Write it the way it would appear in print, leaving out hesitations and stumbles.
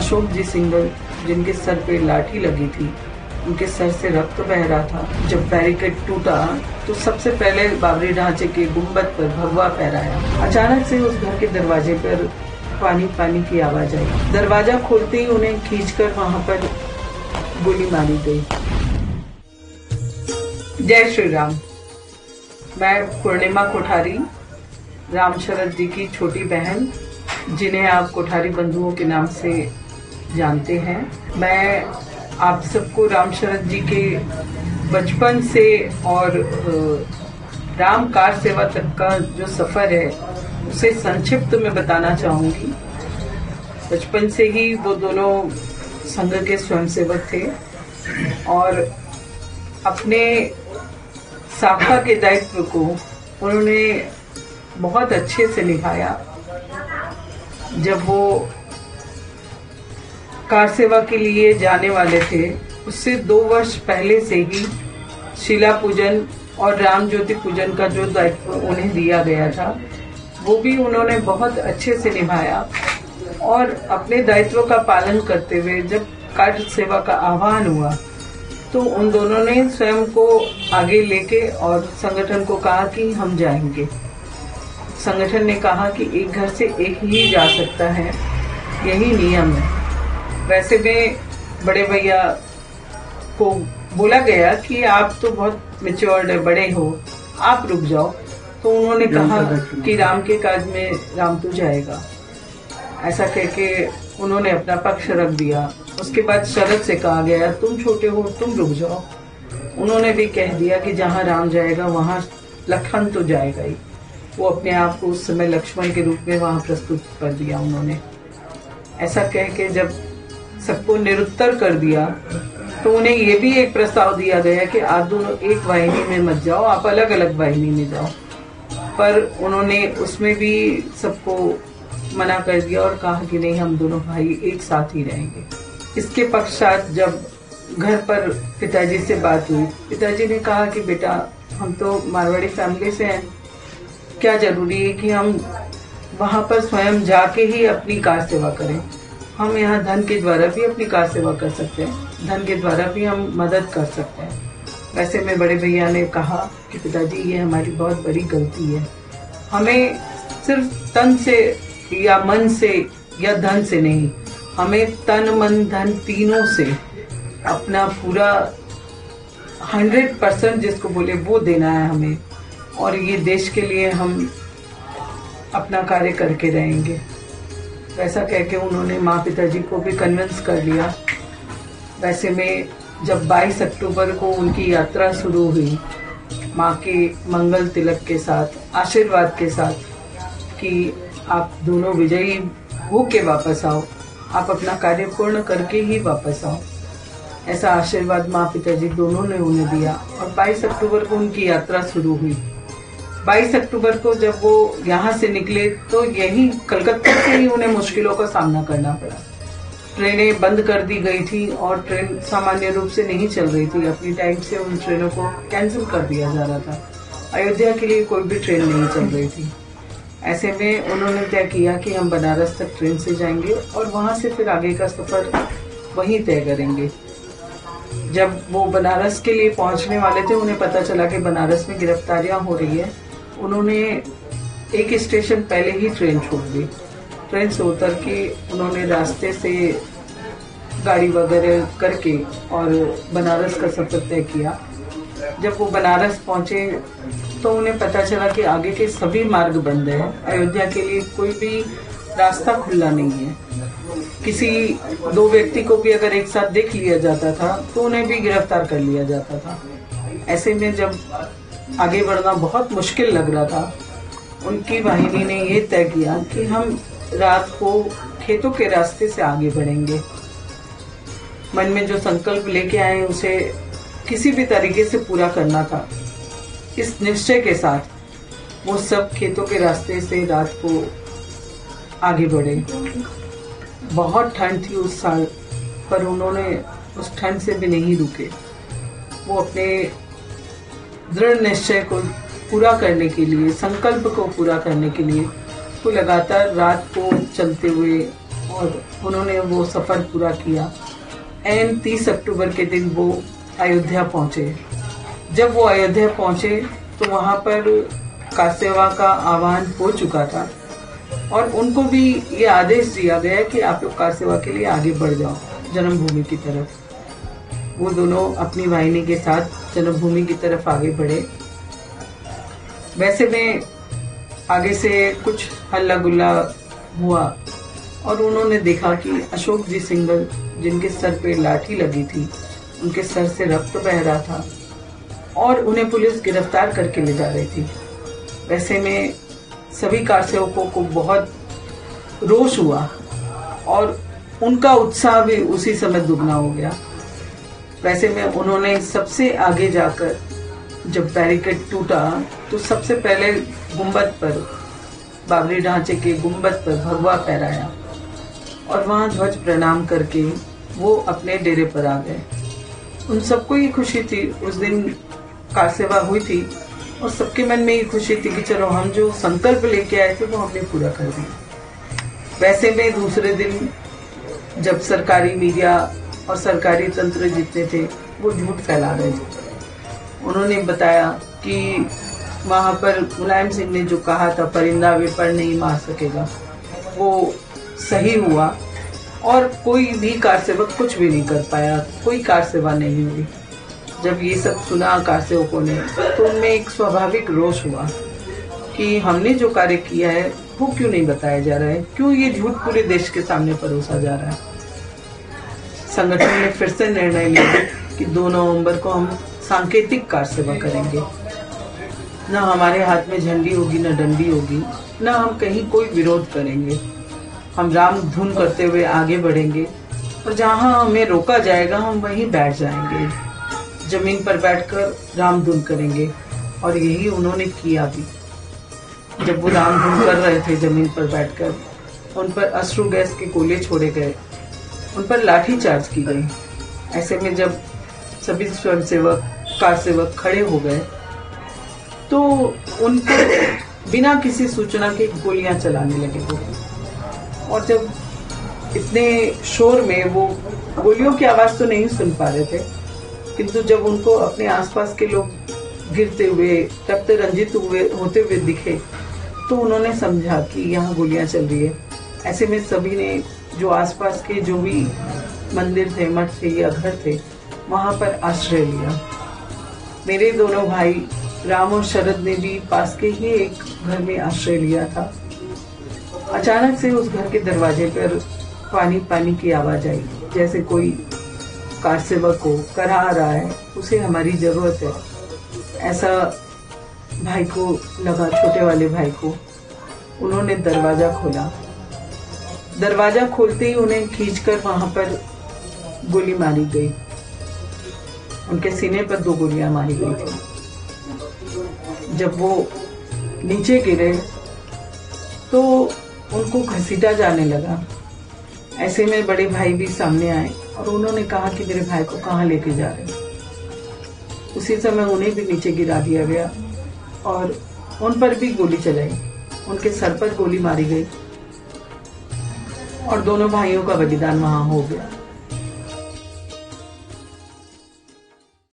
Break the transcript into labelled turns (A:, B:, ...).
A: अशोक जी सिंघल, जिनके सर पे लाठी लगी थी, उनके सर से रक्त बह रहा था। जब बैरिकेड टूटा तो सबसे पहले बाबरी ढांचे के गुंबद पर भगवा फहराया। अचानक से उस घर के दरवाजे पर पानी पानी की आवाज आई। दरवाजा खोलते ही उन्हें खींचकर वहां पर गोली मारी गई। जय श्री राम। मैं पूर्णिमा कोठारी, राम शरद जी की छोटी बहन, जिन्हें आप कोठारी बंधुओं के नाम से जानते हैं। मैं आप सबको राम शरद जी के बचपन से और राम कार सेवा तक का जो सफर है उसे संक्षिप्त में बताना चाहूंगी। बचपन से ही वो दोनों संघ के स्वयंसेवक थे और अपने शाखा के दायित्व को उन्होंने बहुत अच्छे से निभाया। जब वो कार सेवा के लिए जाने वाले थे, उससे 2 वर्ष पहले से ही शिला पूजन और राम ज्योति पूजन का जो दायित्व उन्हें दिया गया था, वो भी उन्होंने बहुत अच्छे से निभाया। और अपने दायित्व का पालन करते हुए जब कार सेवा का आह्वान हुआ तो उन दोनों ने स्वयं को आगे लेके और संगठन को कहा कि हम जाएंगे। संगठन ने कहा कि एक घर से एक ही जा सकता है, यही नियम है। वैसे में बड़े भैया को बोला गया कि आप तो बहुत मैच्योर्ड है, बड़े हो, आप रुक जाओ। तो उन्होंने कहा कि राम के काज में राम तो जाएगा। ऐसा कहके उन्होंने अपना पक्ष रख दिया। उसके बाद शरद से कहा गया तुम छोटे हो, तुम रुक जाओ। उन्होंने भी कह दिया कि जहाँ राम जाएगा वहाँ लखन तो जाएगा ही। वो अपने आप को उस समय लक्ष्मण के रूप में वहाँ प्रस्तुत कर दिया उन्होंने। ऐसा कह के जब सबको निरुत्तर कर दिया तो उन्हें ये भी एक प्रस्ताव दिया गया कि आप दोनों एक वाहिनी में मत जाओ, आप अलग अलग वाहिनी में जाओ। पर उन्होंने उसमें भी सबको मना कर दिया और कहा कि नहीं, हम दोनों भाई एक साथ ही रहेंगे। इसके पश्चात जब घर पर पिताजी से बात हुई, पिताजी ने कहा कि बेटा हम तो मारवाड़ी फैमिली से हैं, क्या जरूरी है कि हम वहाँ पर स्वयं जाके ही अपनी कार सेवा करें। हम यहाँ धन के द्वारा भी अपनी कार सेवा कर सकते हैं, धन के द्वारा भी हम मदद कर सकते हैं। वैसे में बड़े भैया ने कहा कि पिताजी ये हमारी बहुत बड़ी गलती है, हमें सिर्फ तन से या मन से या धन से नहीं, हमें तन मन धन तीनों से अपना पूरा 100% जिसको बोले वो देना है हमें। और ये देश के लिए हम अपना कार्य करके रहेंगे। वैसा कह के उन्होंने माँ पिताजी को भी कन्विंस कर लिया। वैसे में जब 22 अक्टूबर को उनकी यात्रा शुरू हुई माँ के मंगल तिलक के साथ, आशीर्वाद के साथ कि आप दोनों विजयी होके वापस आओ, आप अपना कार्य पूर्ण करके ही वापस आओ, ऐसा आशीर्वाद माँ पिताजी दोनों ने उन्हें दिया। और 22 अक्टूबर को उनकी यात्रा शुरू हुई। 22 अक्टूबर को जब वो यहाँ से निकले तो यही कलकत्ता से ही उन्हें मुश्किलों का सामना करना पड़ा। ट्रेनें बंद कर दी गई थी और ट्रेन सामान्य रूप से नहीं चल रही थी। अपनी टाइम से उन ट्रेनों को कैंसिल कर दिया जा रहा था। अयोध्या के लिए कोई भी ट्रेन नहीं चल रही थी। ऐसे में उन्होंने तय किया कि हम बनारस तक ट्रेन से जाएंगे और वहाँ से फिर आगे का सफर वहीं तय करेंगे। जब वो बनारस के लिए पहुँचने वाले थे, उन्हें पता चला कि बनारस में गिरफ्तारियां हो रही है। उन्होंने एक स्टेशन पहले ही ट्रेन छोड़ दी। ट्रेन से उतर के उन्होंने रास्ते से गाड़ी वगैरह करके और बनारस का सफर तय किया। जब वो बनारस पहुंचे तो उन्हें पता चला कि आगे के सभी मार्ग बंद हैं। अयोध्या के लिए कोई भी रास्ता खुला नहीं है। किसी 2 व्यक्ति को भी अगर एक साथ देख लिया जाता था तो उन्हें भी गिरफ्तार कर लिया जाता था। ऐसे में जब आगे बढ़ना बहुत मुश्किल लग रहा था, उनकी वाहिनी ने ये तय किया कि हम रात को खेतों के रास्ते से आगे बढ़ेंगे। मन में जो संकल्प लेके आए उसे किसी भी तरीके से पूरा करना था। इस निश्चय के साथ वो सब खेतों के रास्ते से रात को आगे बढ़े। बहुत ठंड थी उस साल, पर उन्होंने उस ठंड से भी नहीं रुके। वो अपने दृढ़ निश्चय को पूरा करने के लिए, संकल्प को पूरा करने के लिए वो लगातार रात को चलते हुए और उन्होंने वो सफ़र पूरा किया। एंड 30 अक्टूबर के दिन वो अयोध्या पहुँचे। जब वो अयोध्या पहुँचे तो वहाँ पर कार सेवा का आह्वान हो चुका था और उनको भी ये आदेश दिया गया कि आप लोग कार सेवा के लिए आगे बढ़ जाओ जन्मभूमि की तरफ। वो दोनों अपनी वाहिनी के साथ जन्मभूमि की तरफ आगे बढ़े। वैसे में आगे से कुछ हल्ला गुल्ला हुआ और उन्होंने देखा कि अशोक जी सिंघल, जिनके सर पे लाठी लगी थी, उनके सर से रक्त बह रहा था और उन्हें पुलिस गिरफ्तार करके ले जा रही थी। वैसे में सभी कार सेवकों को बहुत रोष हुआ और उनका उत्साह भी उसी समय दुगना हो गया। वैसे में उन्होंने सबसे आगे जाकर जब बैरिकेड टूटा तो सबसे पहले गुंबद पर, बाबरी ढांचे के गुंबद पर भगवा फहराया और वहां ध्वज प्रणाम करके वो अपने डेरे पर आ गए। उन सबको ये खुशी थी, उस दिन कार सेवा हुई थी और सबके मन में ये खुशी थी कि चलो हम जो संकल्प लेके आए थे वो हमने पूरा कर दिया। वैसे में दूसरे दिन जब सरकारी मीडिया और सरकारी तंत्र जितने थे वो झूठ फैला रहे थे। उन्होंने बताया कि वहाँ पर मुलायम सिंह ने जो कहा था परिंदा वे पर नहीं मार सकेगा, वो सही हुआ और कोई भी कार सेवक कुछ भी नहीं कर पाया, कोई कार सेवा नहीं हुई। जब ये सब सुना कार सेवकों ने तो उनमें एक स्वाभाविक रोष हुआ कि हमने जो कार्य किया है वो क्यों नहीं बताया जा रहा है, क्यों ये झूठ पूरे देश के सामने परोसा जा रहा है। संगठन ने फिर से निर्णय लिया कि 2 नवंबर को हम सांकेतिक कार सेवा करेंगे। न हमारे हाथ में झंडी होगी, न डंडी होगी, न हम कहीं कोई विरोध करेंगे। हम राम धुन करते हुए आगे बढ़ेंगे और जहाँ हमें रोका जाएगा हम वहीं बैठ जाएंगे, जमीन पर बैठकर राम धुन करेंगे। और यही उन्होंने किया भी। जब वो राम धुन कर रहे थे जमीन पर बैठकर, उन पर अश्रु गैस के गोले छोड़े गए, उन पर लाठी चार्ज की गई। ऐसे में जब सभी स्वयंसेवक, कार सेवक खड़े हो गए तो उनको बिना किसी सूचना के गोलियां चलाने लगे वो। और जब इतने शोर में वो गोलियों की आवाज तो नहीं सुन पा रहे थे, किंतु जब उनको अपने आसपास के लोग गिरते हुए, रक्त रंजित होते हुए दिखे तो उन्होंने समझा कि यहाँ गोलियां चल रही है। ऐसे में सभी ने जो आसपास के जो भी मंदिर थे, मठ थे या घर थे, वहां पर आश्रय लिया। मेरे दोनों भाई राम और शरद ने भी पास के ही एक घर में आश्रय लिया था। अचानक से उस घर के दरवाजे पर पानी पानी की आवाज आई, जैसे कोई कार सेवक को करा रहा है, उसे हमारी जरूरत है, ऐसा भाई को लगा, छोटे वाले भाई को। उन्होंने दरवाजा खोला। दरवाजा खोलते ही उन्हें खींचकर वहां पर गोली मारी गई। उनके सीने पर 2 गोलियां मारी गई थी। जब वो नीचे गिरे तो उनको घसीटा जाने लगा। ऐसे में बड़े भाई भी सामने आए और उन्होंने कहा कि मेरे भाई को कहाँ लेके जा रहे हैं। उसी समय उन्हें भी नीचे गिरा दिया गया और उन पर भी गोली चलाई। उनके सर पर गोली मारी गई और दोनों भाइयों का बलिदान वहां हो गया।